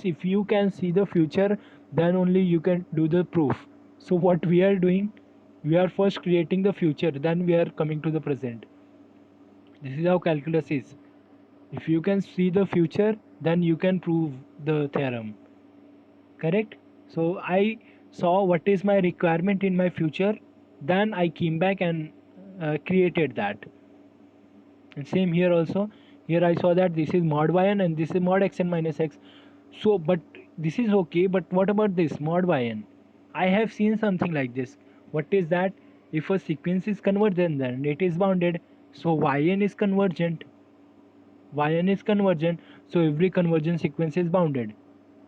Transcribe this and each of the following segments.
if you can see the future, then only you can do the proof. So what we are doing, we are first creating the future, then we are coming to the present. This is how calculus is. If you can see the future, then you can prove the theorem. Correct? So I saw what is my requirement in my future, then I came back and created that. And same here also. Here I saw that this is mod yn and this is mod xn minus x. So but this is okay, but what about this mod yn? I have seen something like this. What is that? If a sequence is convergent, then it is bounded. So yn is convergent. Yn is convergent, so every convergent sequence is bounded.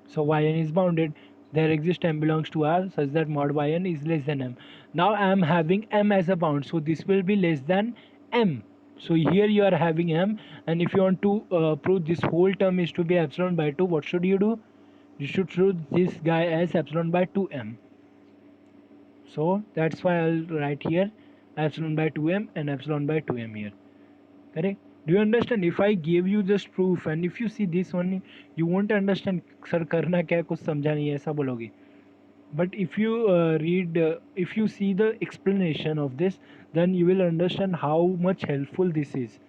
So yn is bounded. There exists m belongs to R such that mod yn is less than m. Now I am having m as a bound, so this will be less than m. So here you are having m, and if you want to prove this whole term is to be epsilon by 2, what should you do? You should prove this guy as epsilon by 2m. So that's why I'll write here epsilon by 2m and epsilon by 2m here. Correct? Do you understand? If I gave you just proof and if you see this one, you won't understand sir करना क्या है, कुछ समझा नहीं है ऐसा बोलोगे. But if you if you see the explanation of this, then you will understand how much helpful this is.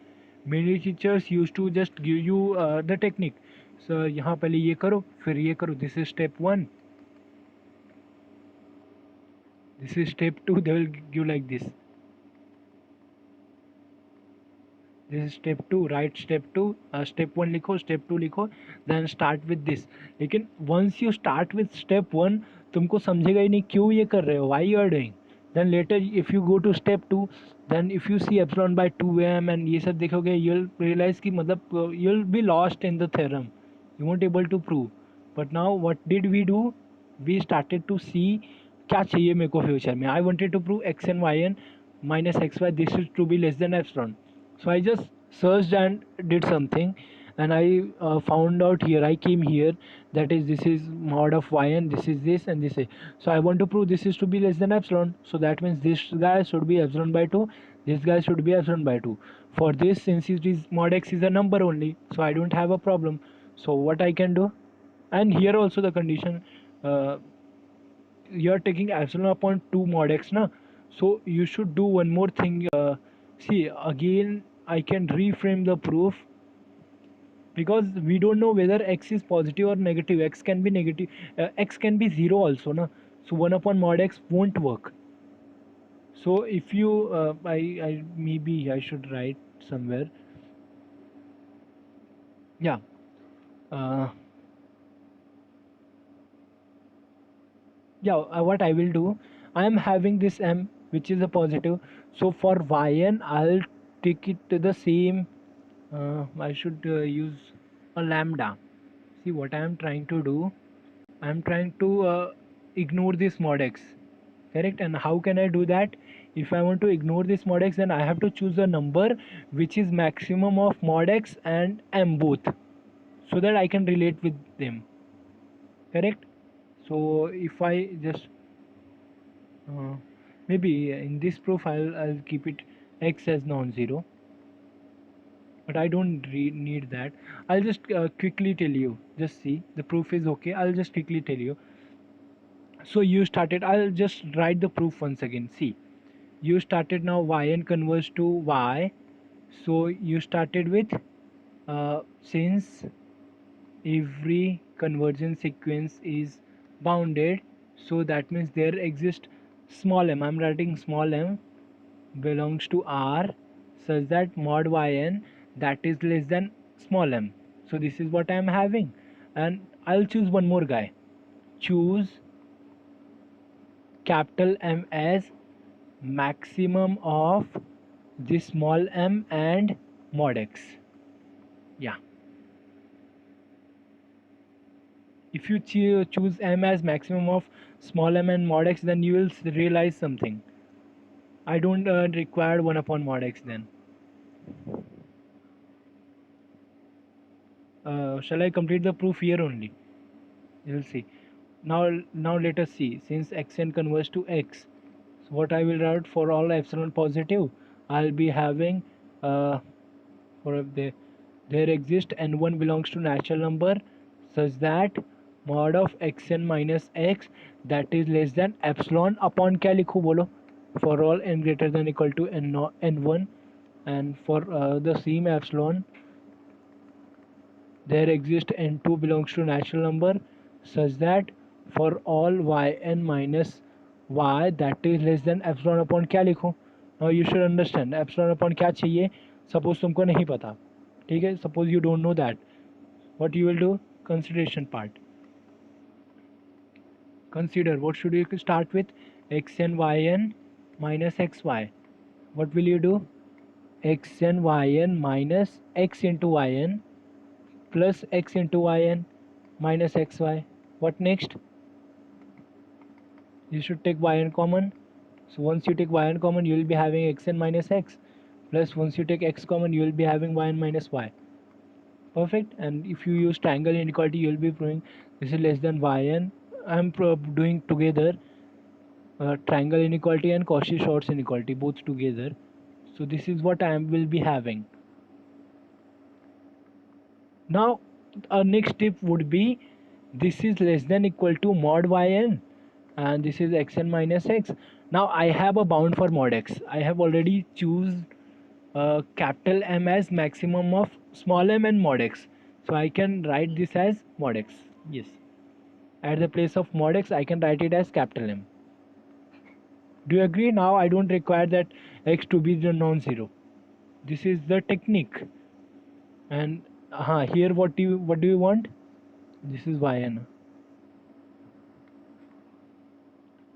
Many teachers used to just give you the technique. So यहाँ पहले ये करो फिर ये करो. This is step 1. This is step 2. They will give like this. This is step 2. Write step 2. Step 1 लिखो, step 2 लिखो, then start with this. लेकिन once you start with step 1, तुमको समझेगा ही नहीं क्यों ये कर रहे हो, why you are doing. Then later if you go to step 2, then if you see epsilon by 2m and ये सब देखोगे, you'll realize कि मतलब you'll be lost in the theorem. You won't able to prove. But now what did we do? We started to see क्या चाहिए मेरे को future में. I wanted to prove x and yn minus xy this is to be less than epsilon. So I just searched and did something, and I found out here. I came here, that is this is mod of yn, this is this and this is. So I want to prove this is to be less than epsilon. So that means this guy should be epsilon by 2, this guy should be epsilon by 2. For this, since it is mod x is a number only, so I don't have a problem. So what I can do, and here also the condition, you are taking epsilon upon 2 mod x na, so you should do one more thing. See, again I can reframe the proof, because we don't know whether x is positive or negative. X can be negative, x can be 0 also na. So 1 upon mod x won't work. So if you I maybe I should write somewhere. Yeah, what I will do, I am having this m which is a positive, so for yn I'll take it to the same. I should use a lambda. See what I am trying to do, I am trying to ignore this mod x. Correct? And how can I do that? If I want to ignore this mod x, then I have to choose a number which is maximum of mod x and m both, so that I can relate with them. Correct? So if I just maybe in this proof I'll keep it x as non-zero, but I don't need that. I'll just quickly tell you. Just see, the proof is okay. I'll just quickly tell you. So you started, I'll just write the proof once again. See, you started now yn converges to y. So you started with since every convergence sequence is bounded, so that means there exists small m, I'm writing small m belongs to R such that mod yn that is less than small m. So this is what I am having, and I'll choose one more guy. Choose capital M as maximum of this small m and mod x. Yeah, if you choose m as maximum of small m and mod x, then you will realize something. I don't require 1 upon mod x then. Shall I complete the proof here only? You'll see. Now let us see. Since xn converges to x, so what I will write for all epsilon positive, I'll be having for there exists n1 belongs to natural number such that mod of xn minus x that is less than epsilon upon क्या लिखूँ बोलो, for all n greater than equal to n1, and for the same epsilon there exists n2 belongs to natural number such that for all yn minus y that is less than epsilon upon क्या लिखूँ. Now you should understand epsilon upon क्या चाहिए. Suppose तुमको नहीं पता, ठीक है, suppose you don't know that, what you will do? Consideration part. Consider what should you start with? Xn yn minus xy. What will you do? Xn yn minus x into yn plus x into yn minus xy. What next? You should take yn common. So once you take yn common, you will be having xn minus x, plus once you take x common, you will be having yn minus y. Perfect. And if you use triangle inequality, you will be proving this is less than yn. I am doing together triangle inequality and Cauchy-Schwarz inequality both together. So this is what I will be having. Now our next step would be this is less than equal to mod yn and this is xn minus x. Now I have a bound for mod x. I have already choose capital M as maximum of small m and mod x. So I can write this as mod x. Yes. At the place of mod x I can write it as capital M. Do you agree? Now I don't require that x to be the non-zero. This is the technique. And here what do you want? This is yn.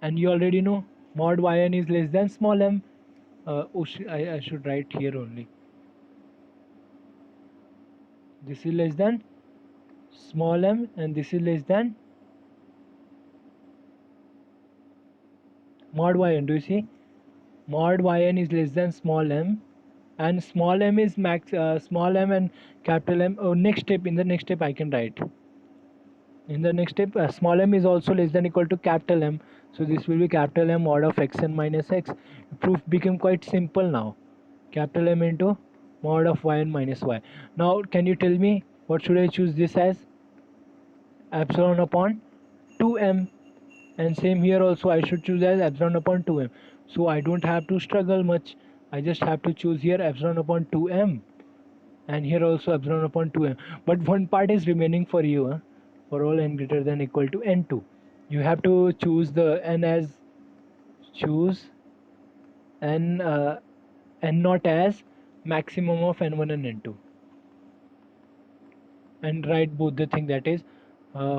And you already know mod yn is less than small m. I should write here only. This is less than small m and this is less than mod yn. Do you see? Mod yn is less than small m and small m is max small m and capital M. Next step, in the next step I can write. In the next step small m is also less than equal to capital M. So this will be capital M mod of xn minus x. Proof became quite simple now. Capital M into mod of yn minus y. Now can you tell me what should I choose this as? Epsilon upon 2m. And same here also I should choose as epsilon upon 2m. So I don't have to struggle much. I just have to choose here epsilon upon 2m and here also epsilon upon 2m. But one part is remaining for you, for all n greater than equal to n2. You have to choose the n as n naught as maximum of n1 and n2 and write both the thing, that is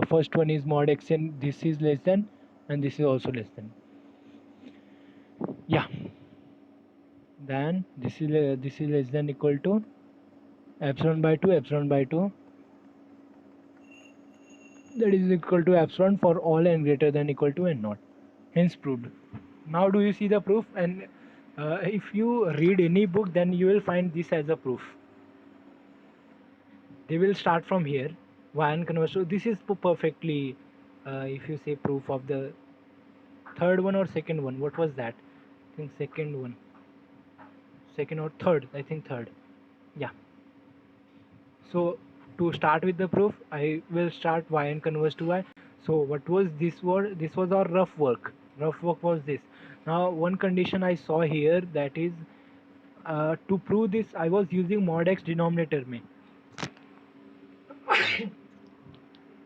first one is mod xn, this is less than and this is also less than. Yeah, then this is less than equal to epsilon by 2 that is equal to epsilon for all n greater than equal to n naught. Hence proved. Now do you see the proof? And if you read any book, then you will find this as a proof. They will start from here, yn converse. So this is perfectly if you say proof of the third one or second one. What was that? I think second one, second or third, I think third. Yeah. So to start with the proof, I will start yn converse to y. So what was this word? This was our rough work. Rough work was this. Now one condition I saw here, that is to prove this I was using mod x denominator में.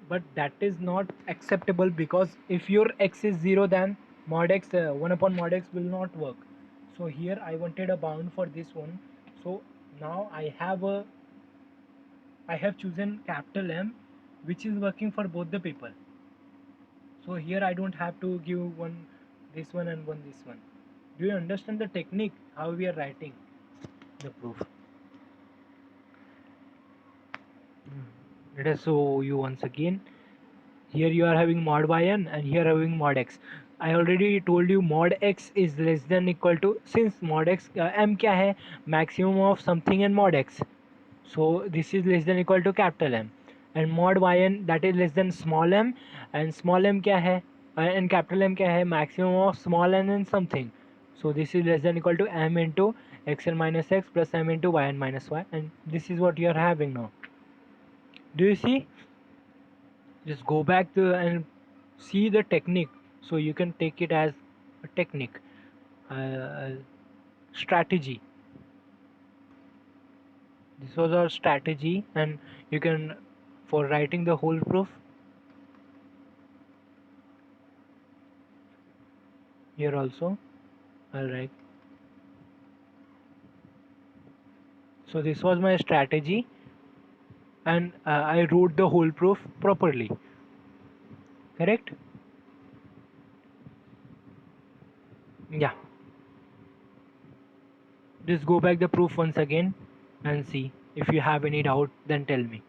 But that is not acceptable because if your x is 0 then mod x 1 upon mod x will not work. So here I wanted a bound for this one. So now I have chosen capital M, which is working for both the people. So here I don't have to give one this one and one this one. Do you understand the technique how we are writing the proof? Let us show you once again. Here you are having mod yn and here having mod x. I already told you mod x is less than equal to, since mod x m क्या है, maximum of something and mod x. So this is less than equal to capital M, and mod yn that is less than small m, and small m क्या है and capital M क्या है, maximum of small n and something. So this is less than equal to m into xn minus x plus m into yn minus y, and this is what you are having now. Do you see? Just go back and see the technique, so you can take it as a technique, uh, strategy. This was our strategy, and you can, for writing the whole proof, here also I'll write. So this was my strategy, and I wrote the whole proof properly. Correct? Yeah. Just go back the proof once again and see. If you have any doubt, then tell me.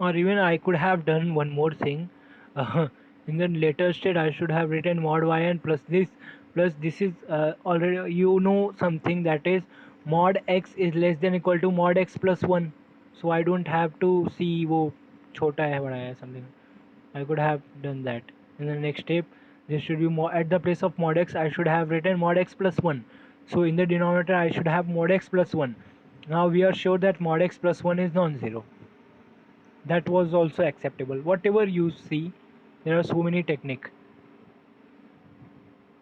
Or even I could have done one more thing. Uh, in the later state, I should have written mod yn plus this is already, you know, something that is mod x is less than equal to mod x plus 1. So I don't have to see वो छोटा है बड़ा है something. I could have done that. In the next step, this should be more at the place of mod x. I should have written mod x plus 1. So in the denominator, I should have mod x plus 1. Now we are sure that mod x plus 1 is non-zero. That was also acceptable. Whatever you see, there are so many technique.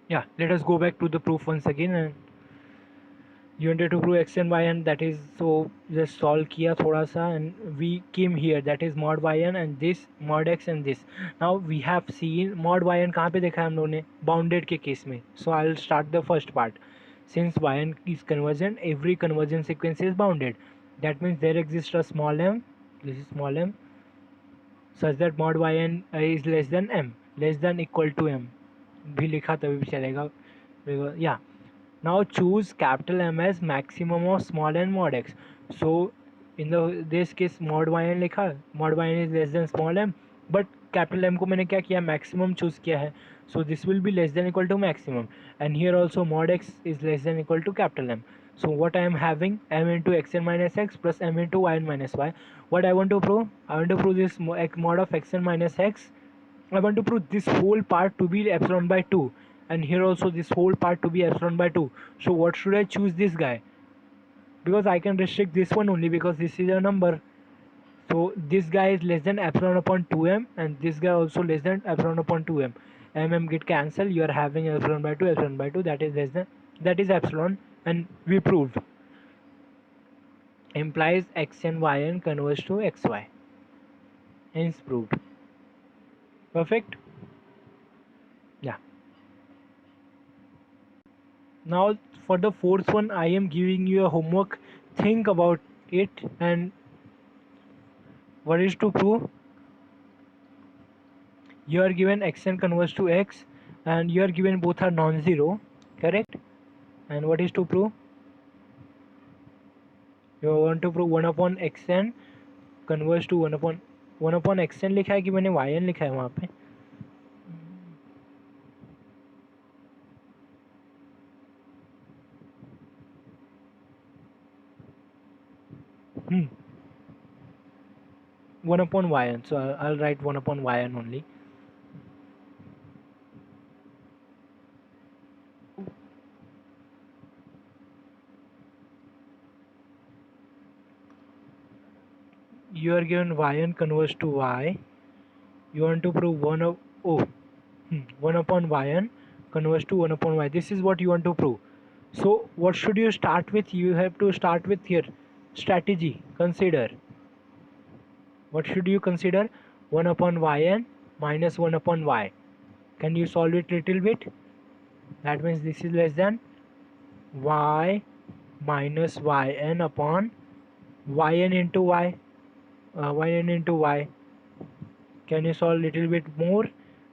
Yeah, let us go back to the proof once again. And you wanted to prove x and y, and that is, so just solve किया थोड़ा सा, and we came here, that is mod yn and this mod x and this. Now we have seen mod yn कहाँ पे देखा है हम लोगों ने, bounded के केस में. So I'll start the first part. Since yn is convergent, every convergent sequence is bounded. That means there exists a small m, this is small m, such that mod yn is less than m, less than equal to m. भी लिखा तभी भी चलेगा. Yeah. Now choose capital M as maximum of small n mod x. So in this case mod yn लिखा, mod yn is less than small m, but capital M को मैंने क्या किया, maximum choose किया है. So this will be less than equal to maximum, and here also mod x is less than equal to capital M. So what I am having, m into xn minus x plus m into yn minus y. What I want to prove? I want to prove this mod of xn minus x. I want to prove this whole part to be epsilon by 2, and here also this whole part to be epsilon by 2. So what should I choose this guy? Because I can restrict this one only because this is a number. So this guy is less than epsilon upon 2m, and this guy also less than epsilon upon 2m. Mm get cancel. You are having epsilon by 2, that is less than, that is epsilon, and we proved. Implies x and yn converge to xy. Hence proved. Perfect. Yeah. Now for the fourth one, I am giving you a homework. Think about it, and what is to prove? You are given xn converges to x, and you are given both are non-zero, correct? And what is to prove? You want to prove 1 upon xn converges to 1 upon xn लिखा है कि मैंने yn लिखा है वहाँ पे? Hmm. 1 upon yn. So I'll write 1 upon yn only. You are given yn converges to y. You want to prove 1 upon yn converges to 1 upon y. This is what you want to prove. So what should you start with? You have to start with here strategy. Consider. What should you consider? 1 upon yn minus 1 upon y. Can you solve it little bit? That means this is less than y minus yn upon yn into y. Yn into y. Can you solve little bit more?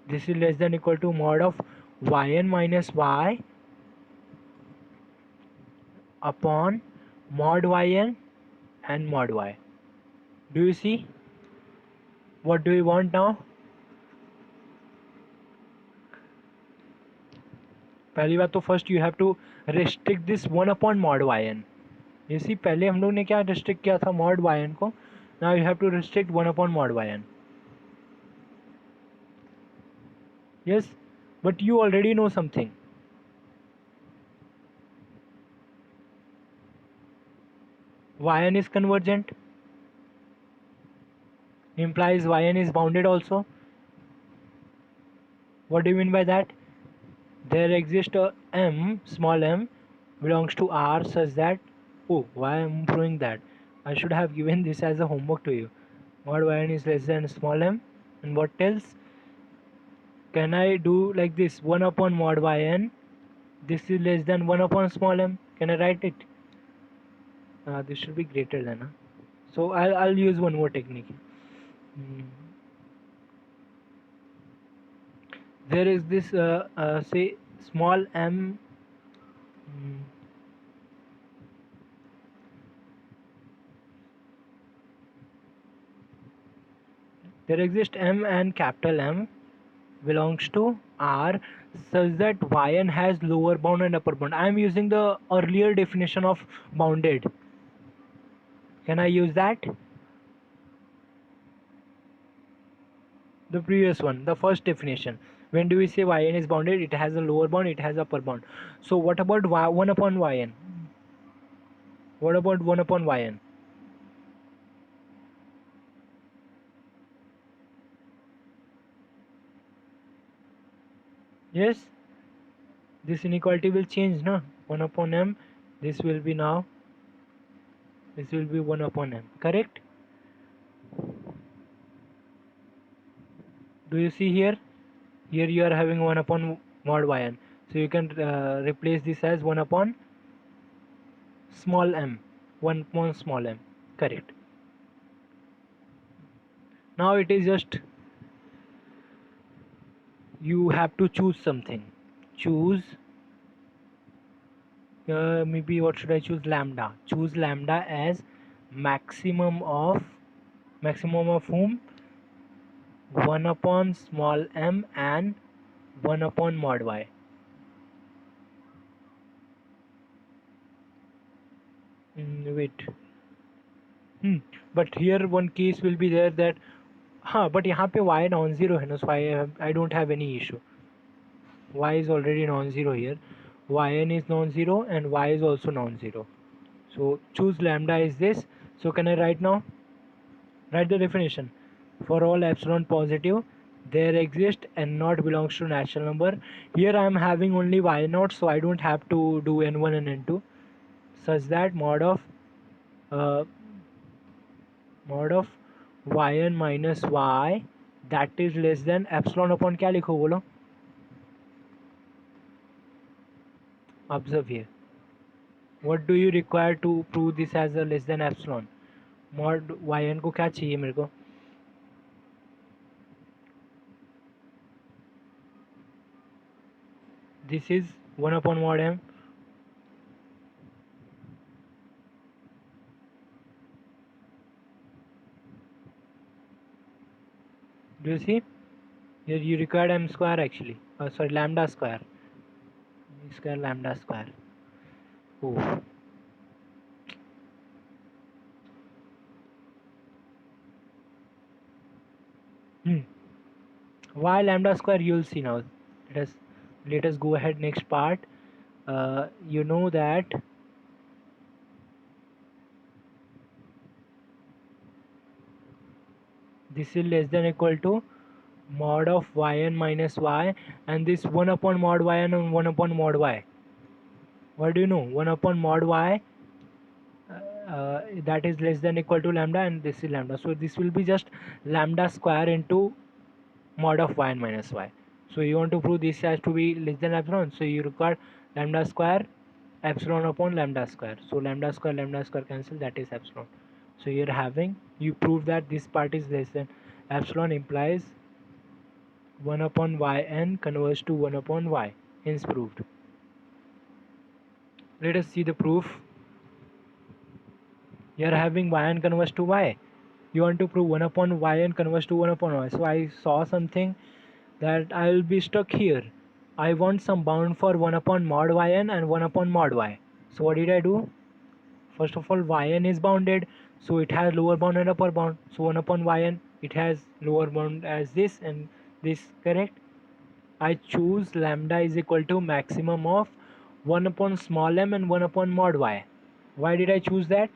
This is less than equal to mod of yn minus y upon mod yn and mod y. Do you see? What do we want now? पहली बात तो first you have to restrict this 1/mod yn. You see पहले हम लोग ने क्या restrict किया था mod yn को. Now you have to restrict 1/mod yn. Yes, but you already know something. Yn is convergent implies yn is bounded also. What do you mean by that? There exists a m, small m, belongs to R such that, oh, why am I throwing that? I should have given this as a homework to you. Mod yn is less than small m, and what else? Can I do like this? 1/mod yn. This is less than 1/small m. Can I write it? This should be greater than. So I'll use one more technique. There is this say small m. There exists m and capital M belongs to R such that yn has lower bound and upper bound. I am using the earlier definition of bounded. Can I use that? The previous one, the first definition. When do we say yn is bounded? It has a lower bound, it has upper bound. So what about 1/yn? What about 1/yn? Yes, this inequality will change, no? 1/m. This will be now. This will be 1/m. Correct? Do you see here? Here you are having 1/mod yn. So you can replace this as 1/small m. 1/small m. Correct. Now it is just you have to choose something. Choose maybe what should I choose? Lambda. Choose lambda as maximum of whom? 1/small m and 1/mod y. Wait. But here one case will be there that but यहाँ पे y non-zero है ना, so I don't have any issue. Y is already non-zero here. Yn is non-zero and y is also non-zero. So choose lambda is this. So can I write now? Write the definition. For all epsilon positive, there exists n naught belongs to natural number. Here I am having only y naught, so I don't have to do n1 and n2. Such that mod of yn minus y that is less than epsilon upon क्या लिखो बोलो? Observe here. What do you require to prove this as a less than epsilon? Mod yn को क्या चाहिए मेरे को? This is 1/mod m. Do you see? Here you required m square actually. Sorry, lambda square. Lambda square. Oh. Why lambda square? You'll see now. Let us go ahead next part. You know that this is less than equal to mod of yn minus y, and this 1/mod yn and 1/mod y. What do you know? 1/mod y that is less than equal to lambda, and this is lambda. So this will be just lambda square into mod of yn minus y. So you want to prove this has to be less than epsilon. So you require lambda square epsilon upon lambda square. So lambda square cancel, that is epsilon. So you're having, you prove that this part is less than epsilon implies 1/yn converges to 1/y. Hence proved. Let us see the proof. You are having yn converges to y. you want to prove 1 upon yn converge to 1 upon y. So I saw something that I will be stuck here. I want some bound for 1 upon mod yn and 1 upon mod y. So what did I do? First of all, yn is bounded, so it has lower bound and upper bound. So 1 upon yn, it has lower bound as this and this, correct? I choose lambda is equal to maximum of 1 upon small m and 1 upon mod y. Why did I choose that?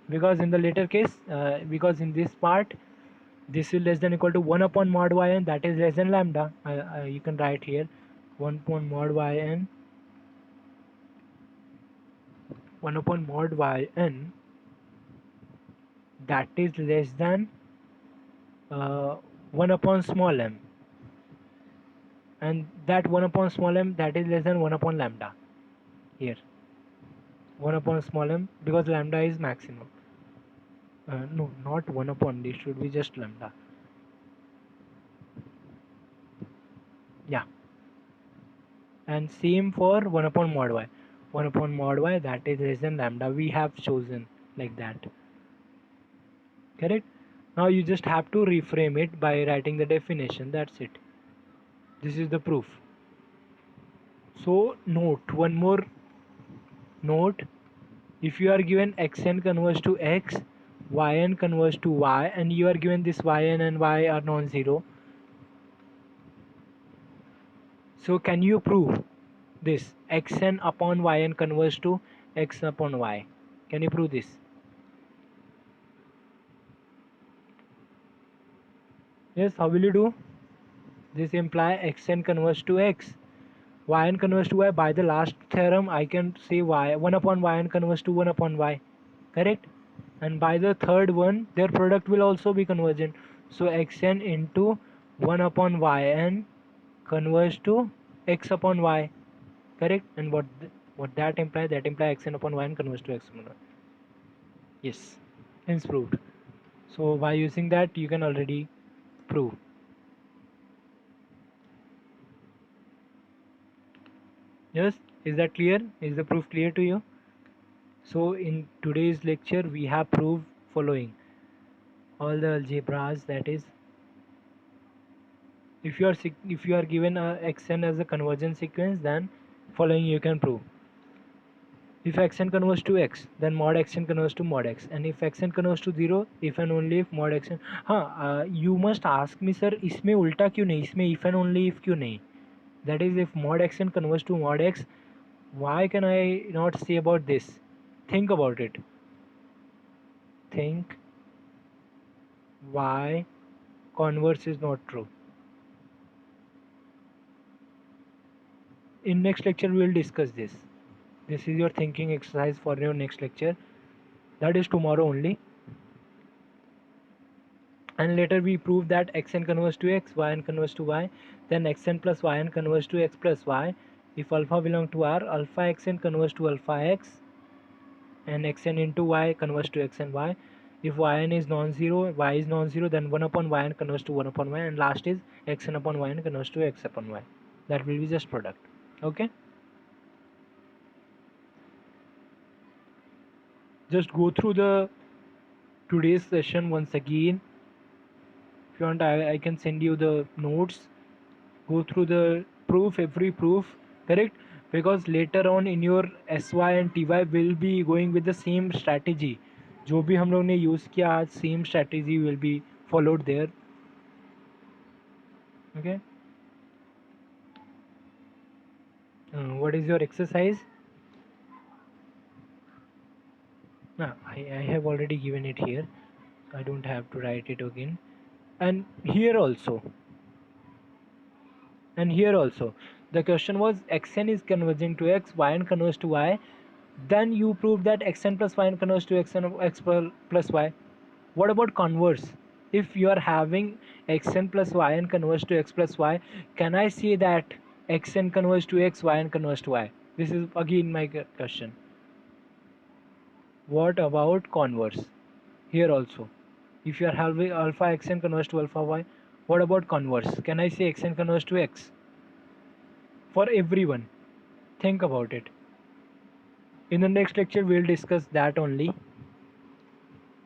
Because in the later case, because in this part, this is less than equal to 1 upon mod yn, that is less than lambda. You can write here 1 upon mod yn, 1 upon mod yn, that is less than 1 upon small m, and that 1 upon small m, that is less than 1 upon lambda. Here 1 upon small m, because lambda is maximum. No, not 1 upon, this should be just lambda. Yeah, and same for 1 upon mod y. 1 upon mod y, that is less than lambda. We have chosen like that, correct? Now you just have to reframe it by writing the definition. That's it. This is the proof. So note, one more note, if you are given xn converge to x, yn converge to y, and you are given this yn and y are non-zero, so can you prove this xn upon yn converge to x upon y? Can you prove this? Yes, how will you do? This imply xn converge to x, yn converge to y. By the last theorem, I can say y 1 upon yn converge to 1 upon y, correct? And by the third one, their product will also be convergent. So xn into 1 upon yn converge to x upon y, correct? And what that implies? That implies xn upon yn converge to x upon y. Yes, hence proved. So by using that, you can already prove. Yes, is that clear? Is the proof clear to you? So in today's lecture, we have proved following: all the algebras, that is, if you are given a xn as a convergence sequence, then following you can prove. If xn converges to x, then mod xn converges to mod x, and if xn converges to 0, if and only if mod xn. हाँ, you must ask me, sir, इसमें उल्टा क्यों नहीं, इसमें if and only if क्यों नहीं? That is, if mod xn converges to mod x, why can I not say about this? Think about it. Think why converse is not true. In next lecture, we will discuss this. This is your thinking exercise for your next lecture. That is tomorrow only. And later we prove that xn converges to x, yn converges to y, then xn plus yn converges to x plus y. If alpha belong to R, alpha xn converges to alpha x, and xn into y converges to x and y. If yn is non-zero, y is non-zero, then 1 upon yn converges to 1 upon y, and last is xn upon yn converges to x upon y. That will be just product. Okay? Just go through the today's session once again. If you want, I can send you the notes. Go through the proof, every proof, correct? Because later on in your SY and TY will be going with the same strategy. जो भी हम लोग ने use किया आज, same strategy will be followed there. Okay. What is your exercise? I have already given it here. I don't have to write it again. And here also. And here also. The question was xn is converging to x, yn converges to y. Then you prove that xn plus yn converges to x plus y. What about converse? If you are having xn plus yn converges to x plus y, can I say that xn converges to x, yn converges to y? This is again my question. What about converse? Here also. If you are having alpha xn converges to alpha y, what about converse? Can I say xn converges to x? For everyone, think about it. In the next lecture, we will discuss that only.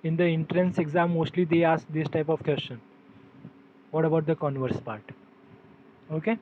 in the entrance exam mostly they ask this type of question. What about the converse part? Okay.